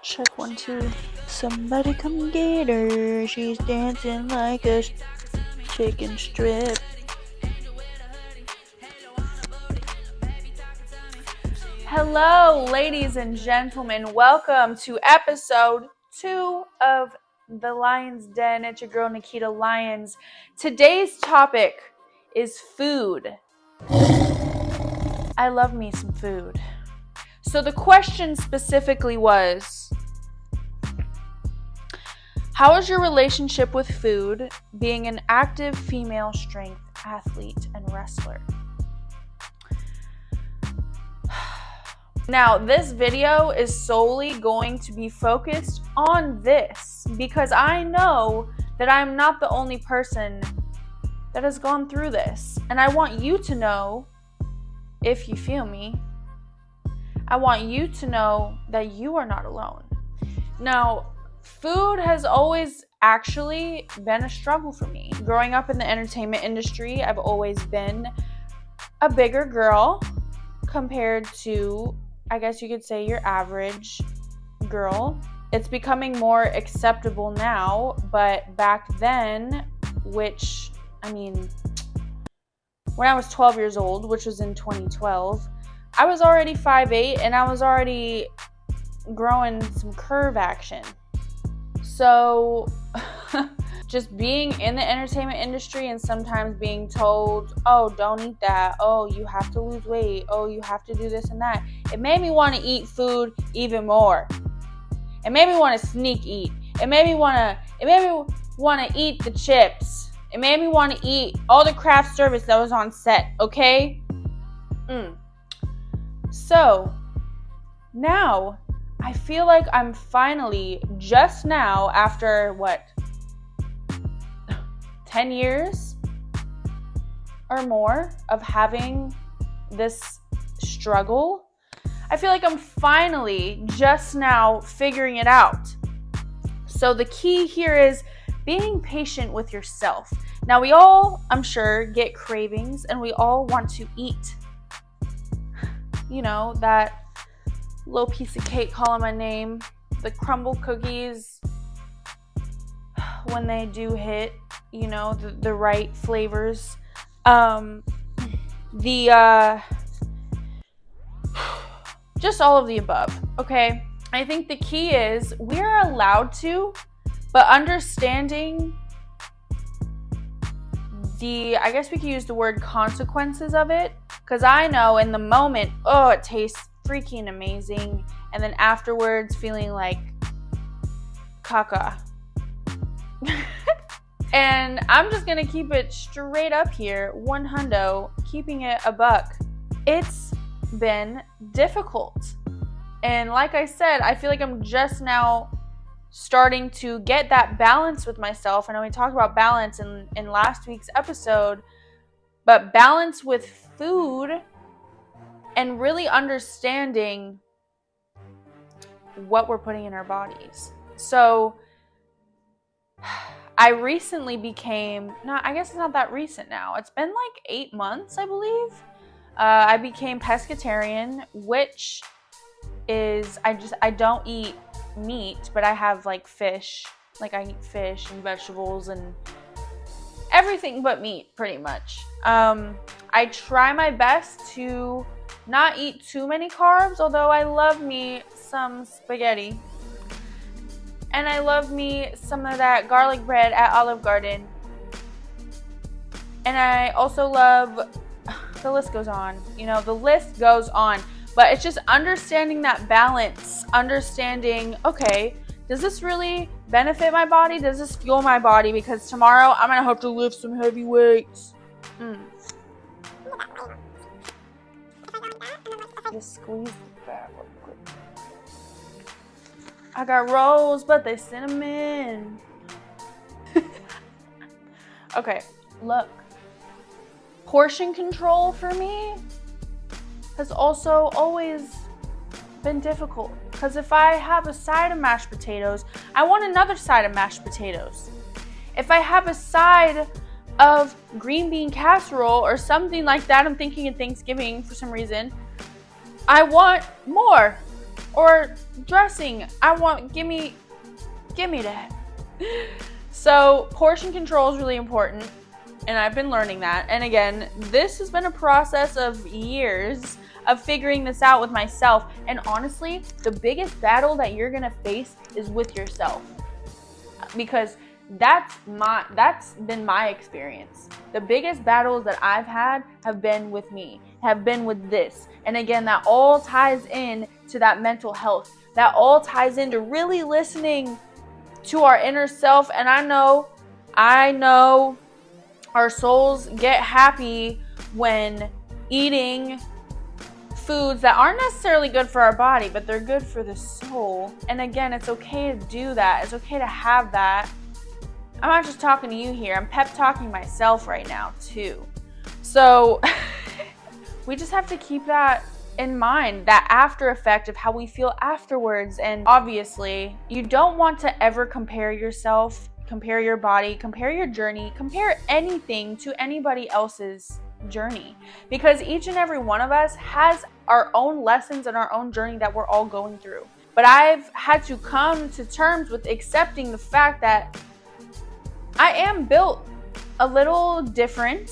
Check 1, 2. Somebody come get her. She's dancing like a chicken strip. Hello, ladies and gentlemen. Welcome to episode 2 of the Lyons Den. It's your girl, Nikkita Lyons. Today's topic is food. I love me some food. So the question specifically was, how is your relationship with food being an active female strength athlete and wrestler? Now, this video is solely going to be focused on this because I know that I'm not the only person that has gone through this. And I want you to know, if you feel me, I want you to know that you are not alone. Now, food has always actually been a struggle for me. Growing up in the entertainment industry, I've always been a bigger girl compared to, I guess you could say, your average girl. It's becoming more acceptable now, but back then, when I was 12 years old, which was in 2012, I was already 5'8", and I was already growing some curve action. So just being in the entertainment industry and sometimes being told, oh, don't eat that. Oh, you have to lose weight. Oh, you have to do this and that. It made me want to eat food even more. It made me want to sneak eat. It made me want to eat the chips. It made me want to eat all the craft service that was on set, okay? So now I feel like I'm finally, just now, after 10 years or more of having this struggle, I feel like I'm finally just now figuring it out. So the key here is being patient with yourself. Now, we all, I'm sure, get cravings and we all want to eat. You know, that little piece of cake calling my name, the crumble cookies, when they do hit, you know, the right flavors. Just all of the above, okay? I think the key is we're allowed to, but understanding I guess we could use the word consequences of it, because I know in the moment, oh, it tastes freaking amazing, and then afterwards feeling like caca. And I'm just gonna keep it straight up here, 100, keeping it a buck. It's been difficult, and like I said, I feel like I'm just now starting to get that balance with myself. I know we talked about balance in last week's episode, but balance with food and really understanding what we're putting in our bodies. So I recently became, I guess it's not that recent now. It's been like 8 months, I believe. I became pescatarian, which is, I don't eat meat, but I have like fish. Like I eat fish and vegetables and everything but meat, pretty much. I try my best to not eat too many carbs, although I love me some spaghetti. And I love me some of that garlic bread at Olive Garden. And I also love, the list goes on. You know, the list goes on. But it's just understanding that balance, understanding, okay, does this really benefit my body? Does this fuel my body? Because tomorrow I'm going to have to lift some heavy weights. Just squeeze the fat real quick. I got rolls, but they cinnamon. Okay, look. Portion control for me has also always been difficult, because if I have a side of mashed potatoes, I want another side of mashed potatoes. If I have a side of green bean casserole or something like that, I'm thinking of Thanksgiving for some reason, I want more. Or dressing. Give me that. So portion control is really important, and I've been learning that. And again, this has been a process of years of figuring this out with myself. And honestly, the biggest battle that you're gonna face is with yourself, because that's been my experience. The biggest battles that I've had have been with me, have been with this. And again, that all ties in to that mental health. That all ties into really listening to our inner self. And I know our souls get happy when eating foods that aren't necessarily good for our body, but they're good for the soul. And again, it's okay to do that. It's okay to have that. I'm not just talking to you here. I'm pep talking myself right now too. So we just have to keep that in mind, that after effect of how we feel afterwards. And obviously, you don't want to ever compare yourself, compare your body, compare your journey, compare anything to anybody else's journey, because each and every one of us has our own lessons and our own journey that we're all going through. But I've had to come to terms with accepting the fact that I am built a little different,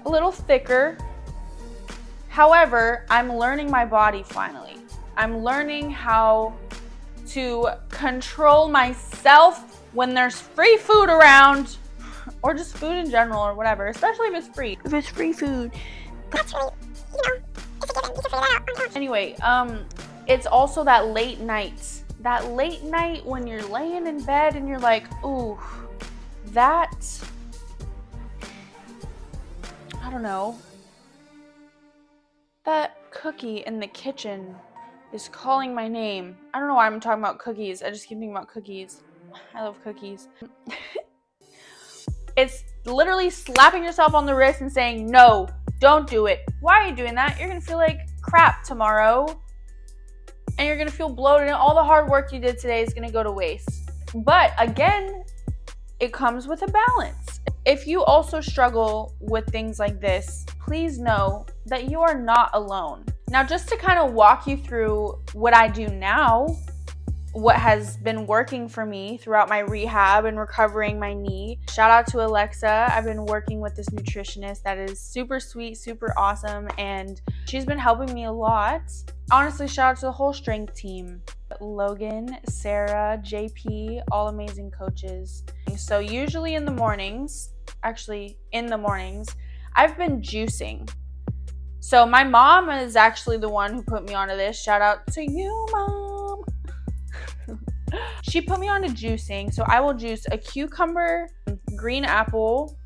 a little thicker. However, I'm learning my body finally. I'm learning how to control myself when there's free food around, or just food in general or whatever, especially if it's free. If it's free food, that's right. It's a given. You can figure that out. Anyway, it's also that late night. That late night when you're laying in bed and you're like, ooh, I don't know. That cookie in the kitchen is calling my name. I don't know why I'm talking about cookies. I just keep thinking about cookies. I love cookies. It's literally slapping yourself on the wrist and saying, no, don't do it. Why are you doing that? You're going to feel like crap tomorrow. And you're going to feel bloated, and all the hard work you did today is going to go to waste. But again, it comes with a balance. If you also struggle with things like this, please know that you are not alone. Now, just to kind of walk you through what I do now, what has been working for me throughout my rehab and recovering my knee. Shout out to Alexa. I've been working with this nutritionist that is super sweet, super awesome, and she's been helping me a lot. Honestly, shout out to the whole strength team. Logan, Sarah, JP, all amazing coaches. So usually in the mornings, I've been juicing. So my mom is actually the one who put me onto this. Shout out to you, Mom. She put me on to juicing. So I will juice a cucumber, green apple.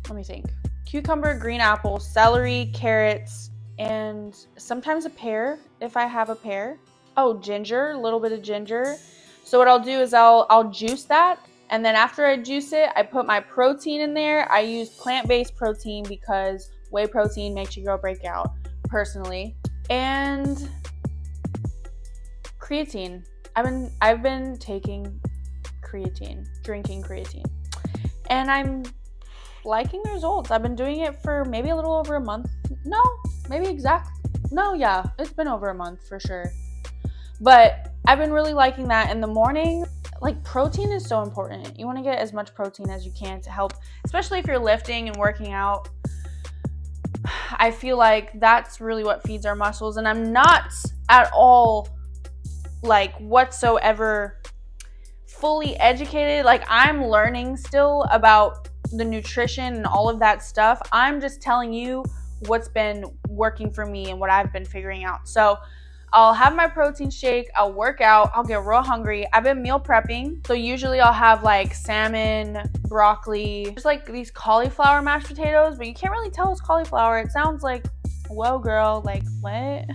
Let me think. Cucumber, green apple, celery, carrots, and sometimes a pear if I have a pear. Oh, ginger, a little bit of ginger. So what I'll do is I'll juice that. And then after I juice it, I put my protein in there. I use plant-based protein because whey protein makes your girl break out, personally. And creatine. I've been taking creatine, drinking creatine. And I'm liking the results. I've been doing it for maybe a little over a month. Yeah, it's been over a month for sure. But I've been really liking that in the morning. Like, protein is so important. You want to get as much protein as you can to help, especially if you're lifting and working out. I feel like that's really what feeds our muscles. And I'm not at all, like, whatsoever fully educated. Like, I'm learning still about the nutrition and all of that stuff. I'm just telling you what's been working for me and what I've been figuring out. So I'll have my protein shake, I'll work out, I'll get real hungry. I've been meal prepping. So usually I'll have like salmon, broccoli, just like these cauliflower mashed potatoes, but you can't really tell it's cauliflower. It sounds like, whoa girl, like what?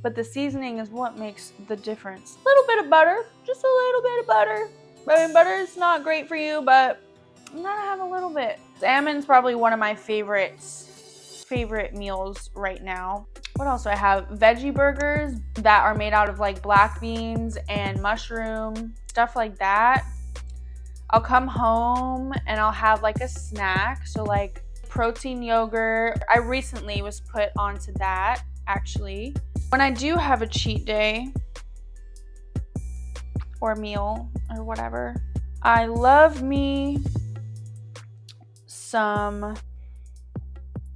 But the seasoning is what makes the difference. A little bit of butter, just a little bit of butter. I mean, butter is not great for you, but I'm gonna have a little bit. Salmon's probably one of my favorite meals right now. What else do I have? Veggie burgers that are made out of like black beans and mushroom, stuff like that. I'll come home and I'll have like a snack. So like protein yogurt. I recently was put onto that actually. When I do have a cheat day or meal or whatever, I love me some,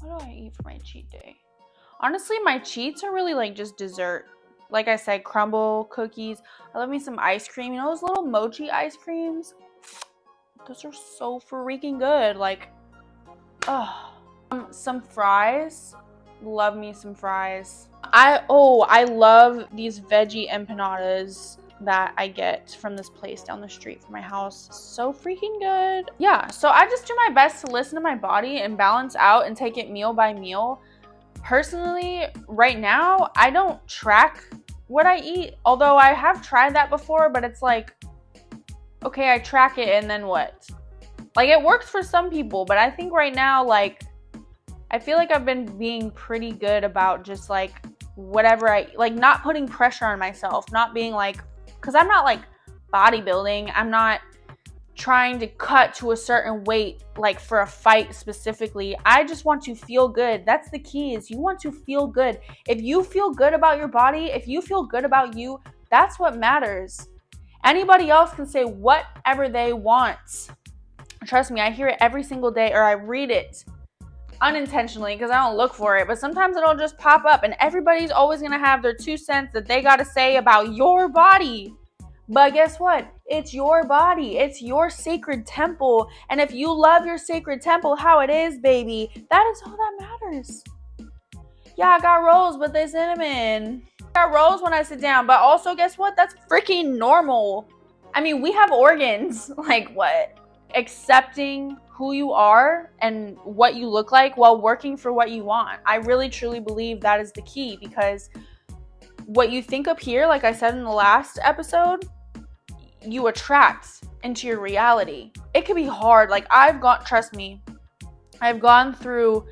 what do I eat for my cheat day? Honestly, my cheats are really like just dessert. Like I said, crumble cookies. I love me some ice cream. You know those little mochi ice creams? Those are so freaking good. Like, oh. Some fries. Love me some fries. I love these veggie empanadas that I get from this place down the street from my house. So freaking good. Yeah, so I just do my best to listen to my body and balance out and take it meal by meal. Personally, right now, I don't track what I eat, although I have tried that before, but it's like, okay, I track it and then what? Like, it works for some people, but I think right now, like, I feel like I've been being pretty good about just like whatever not putting pressure on myself, not being like, because I'm not like bodybuilding, I'm not trying to cut to a certain weight like for a fight specifically. I just want to feel good. That's the key, is you want to feel good. If you feel good about your body, if you feel good about you, that's what matters. Anybody else can say whatever they want. Trust me, I hear it every single day, or I read it unintentionally because I don't look for it, but sometimes it'll just pop up, and everybody's always gonna have their 2 cents that they gotta say about your body. But guess what? It's your body. It's your sacred temple. And if you love your sacred temple how it is, baby, that is all that matters. Yeah, I got rolls, but they cinnamon. I got rolls when I sit down, but also guess what? That's freaking normal. I mean, we have organs. Like, what? Accepting who you are and what you look like while working for what you want. I really truly believe that is the key, because what you think up here, like I said in the last episode, you attract into your reality. It can be hard. Like, trust me, I've gone through,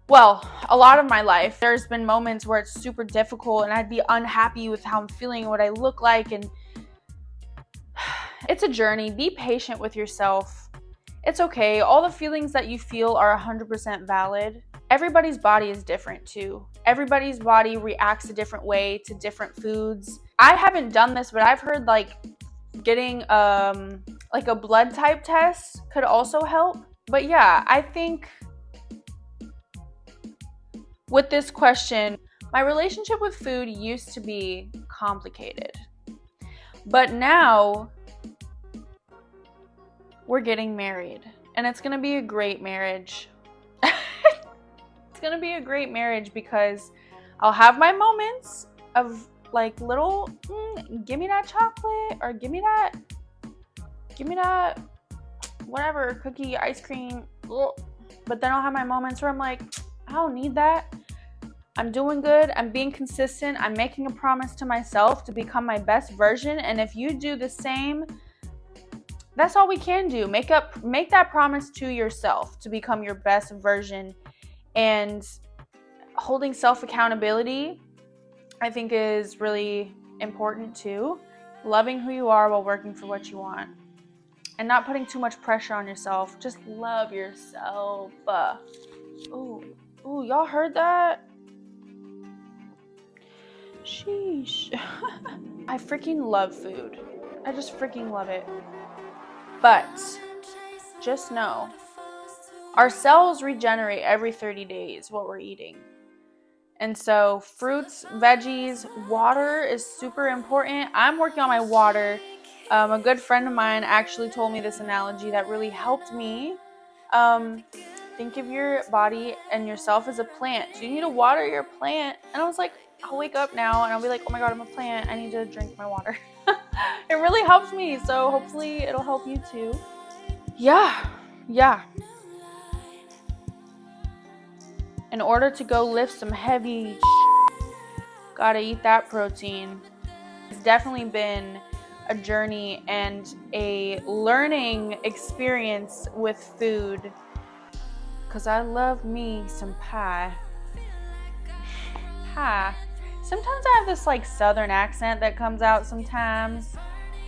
well, a lot of my life. There's been moments where it's super difficult and I'd be unhappy with how I'm feeling and what I look like, and it's a journey. Be patient with yourself. It's okay. All the feelings that you feel are 100% valid. Everybody's body is different too. Everybody's body reacts a different way to different foods. I haven't done this, but I've heard like getting like a blood type test could also help. But yeah, I think with this question, my relationship with food used to be complicated. But now we're getting married, and it's gonna be a great marriage. It's gonna be a great marriage because I'll have my moments of like little, give me that chocolate, or give me that whatever, cookie, ice cream. But then I'll have my moments where I'm like, I don't need that. I'm doing good. I'm being consistent. I'm making a promise to myself to become my best version. And if you do the same, that's all we can do. Make that promise to yourself to become your best version. And holding self-accountability, I think, is really important too. Loving who you are while working for what you want. And not putting too much pressure on yourself. Just love yourself. Ooh, y'all heard that? Sheesh. I freaking love food. I just freaking love it. But just know, our cells regenerate every 30 days, what we're eating. And so fruits, veggies, water is super important. I'm working on my water. A good friend of mine actually told me this analogy that really helped me. Think of your body and yourself as a plant. So you need to water your plant. And I was like, I'll wake up now and I'll be like, oh my God, I'm a plant. I need to drink my water. It really helps me. So hopefully it'll help you too. Yeah. In order to go lift some heavy gotta eat that protein. It's definitely been a journey and a learning experience with food, because I love me some pie. Sometimes I have this like southern accent that comes out sometimes.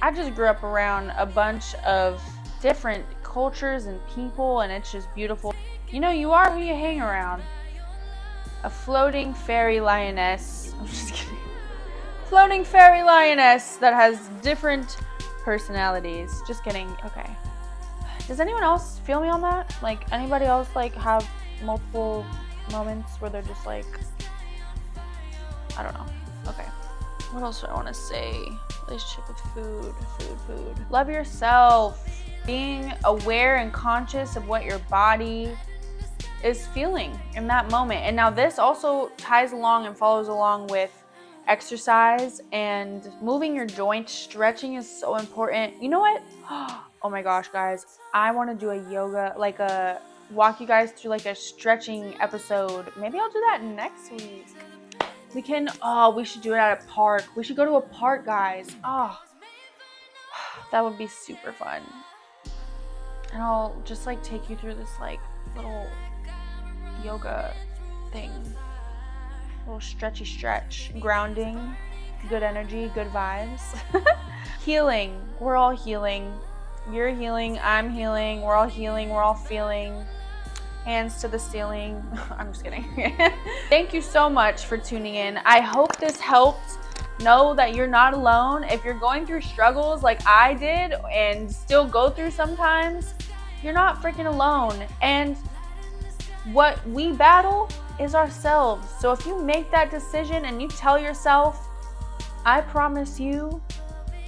I just grew up around a bunch of different cultures and people, and it's just beautiful. You know, you are who you hang around. A floating fairy lioness. I'm just kidding. Floating fairy lioness that has different personalities. Just kidding. Okay. Does anyone else feel me on that? Like, anybody else, like, have multiple moments where they're just like, I don't know. Okay. What else do I want to say? Relationship with food. Love yourself. Being aware and conscious of what your body is feeling in that moment. And now this also ties along and follows along with exercise and moving your joints. Stretching is so important. You know what? Oh my gosh, guys. I want to do a yoga, like walk you guys through like a stretching episode. Maybe I'll do that next week. We should do it at a park. We should go to a park, guys. Oh, that would be super fun. And I'll just like take you through this like little yoga thing. Little stretchy stretch. Grounding. Good energy. Good vibes. Healing. We're all healing. You're healing. I'm healing. We're all healing. We're all feeling. Hands to the ceiling. I'm just kidding. Thank you so much for tuning in. I hope this helped. Know that you're not alone. If you're going through struggles like I did and still go through sometimes, you're not freaking alone. And what we battle is ourselves. So if you make that decision and you tell yourself, I promise you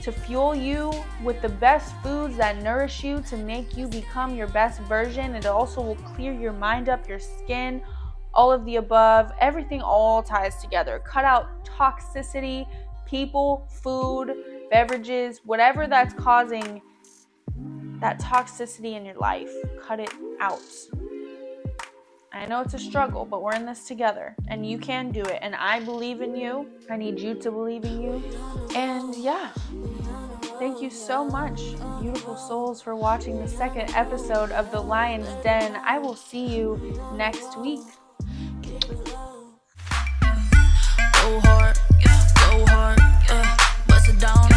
to fuel you with the best foods that nourish you to make you become your best version. It also will clear your mind up, your skin, all of the above. Everything all ties together. Cut out toxicity, people, food, beverages, whatever that's causing that toxicity in your life. Cut it out. I know it's a struggle, but we're in this together and you can do it. And I believe in you. I need you to believe in you. And yeah, thank you so much, beautiful souls, for watching the second episode of The Lyons Den. I will see you next week. Go hard, go hard, bust it down.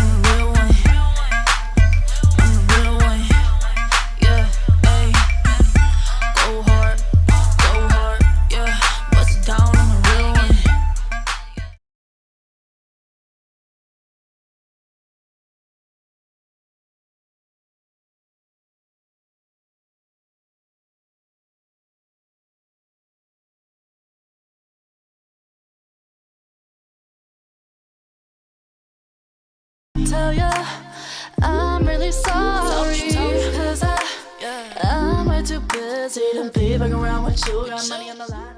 Tell ya I'm really sorry, cause I'm way too busy to be back around with you. Got money on the line.